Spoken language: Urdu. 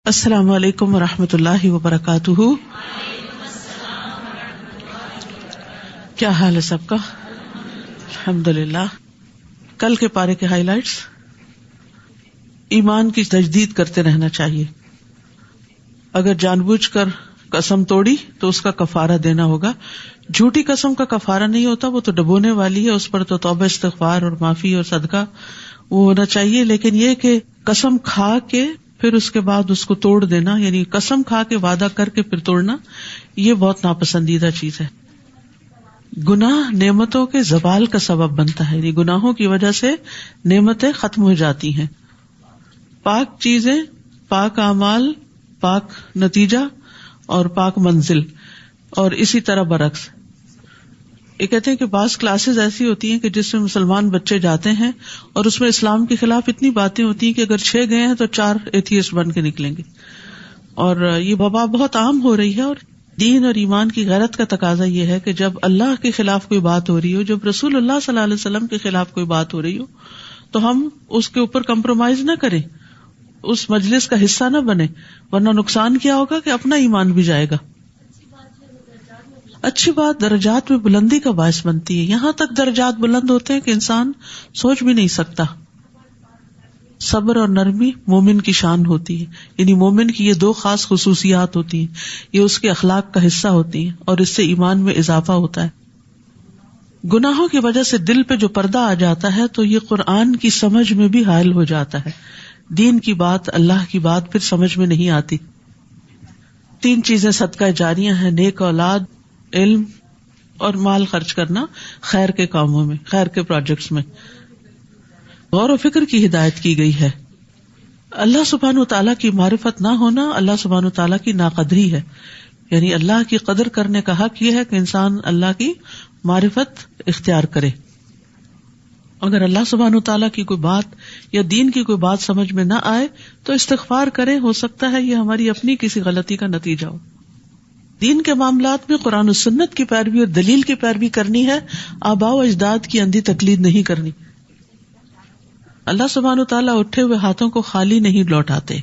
السلام علیکم ورحمۃ اللہ وبرکاتہ. کیا حال ہے سب کا؟ الحمدللہ. کل کے پارے کے ہائی لائٹس: ایمان کی تجدید کرتے رہنا چاہیے. اگر جان بوجھ کر قسم توڑی تو اس کا کفارہ دینا ہوگا. جھوٹی قسم کا کفارہ نہیں ہوتا، وہ تو ڈبونے والی ہے، اس پر تو توبہ استغفار اور معافی اور صدقہ وہ ہونا چاہیے. لیکن یہ کہ قسم کھا کے پھر اس کے بعد اس کو توڑ دینا، یعنی قسم کھا کے وعدہ کر کے پھر توڑنا، یہ بہت ناپسندیدہ چیز ہے. گناہ نعمتوں کے زوال کا سبب بنتا ہے، یعنی گناہوں کی وجہ سے نعمتیں ختم ہو جاتی ہیں. پاک چیزیں، پاک اعمال، پاک نتیجہ اور پاک منزل، اور اسی طرح برعکس. یہ کہتے ہیں کہ بعض کلاسز ایسی ہوتی ہیں کہ جس میں مسلمان بچے جاتے ہیں اور اس میں اسلام کے خلاف اتنی باتیں ہوتی ہیں کہ اگر 6 گئے ہیں تو 4 ایتھیسٹ بن کے نکلیں گے. اور یہ وبا بہت عام ہو رہی ہے. اور دین اور ایمان کی غیرت کا تقاضا یہ ہے کہ جب اللہ کے خلاف کوئی بات ہو رہی ہو، جب رسول اللہ صلی اللہ علیہ وسلم کے خلاف کوئی بات ہو رہی ہو، تو ہم اس کے اوپر کمپرومائز نہ کریں، اس مجلس کا حصہ نہ بنے، ورنہ نقصان کیا ہوگا کہ اپنا ایمان بھی جائے گا. اچھی بات درجات میں بلندی کا باعث بنتی ہے. یہاں تک درجات بلند ہوتے ہیں کہ انسان سوچ بھی نہیں سکتا. صبر اور نرمی مومن کی شان ہوتی ہے، یعنی مومن کی یہ 2 خاص خصوصیات ہوتی ہیں، یہ اس کے اخلاق کا حصہ ہوتی ہیں اور اس سے ایمان میں اضافہ ہوتا ہے. گناہوں کی وجہ سے دل پہ جو پردہ آ جاتا ہے تو یہ قرآن کی سمجھ میں بھی حائل ہو جاتا ہے. دین کی بات، اللہ کی بات پھر سمجھ میں نہیں آتی. 3 چیزیں صدقہ جاریہ ہیں: نیک اولاد، علم اور مال خرچ کرنا خیر کے کاموں میں، خیر کے پروجیکٹس میں. غور و فکر کی ہدایت کی گئی ہے. اللہ سبحانہ و تعالیٰ کی معرفت نہ ہونا اللہ سبحانہ و تعالیٰ کی ناقدری ہے، یعنی اللہ کی قدر کرنے کا حق یہ ہے کہ انسان اللہ کی معرفت اختیار کرے. اگر اللہ سبحانہ و تعالیٰ کی کوئی بات یا دین کی کوئی بات سمجھ میں نہ آئے تو استغفار کرے، ہو سکتا ہے یہ ہماری اپنی کسی غلطی کا نتیجہ ہو. دین کے معاملات میں قرآن و سنت کی پیروی اور دلیل کی پیروی کرنی ہے، آباء و اجداد کی اندھی تقلید نہیں کرنی. اللہ سبحانہ و تعالیٰ اٹھے ہوئے ہاتھوں کو خالی نہیں لوٹاتے.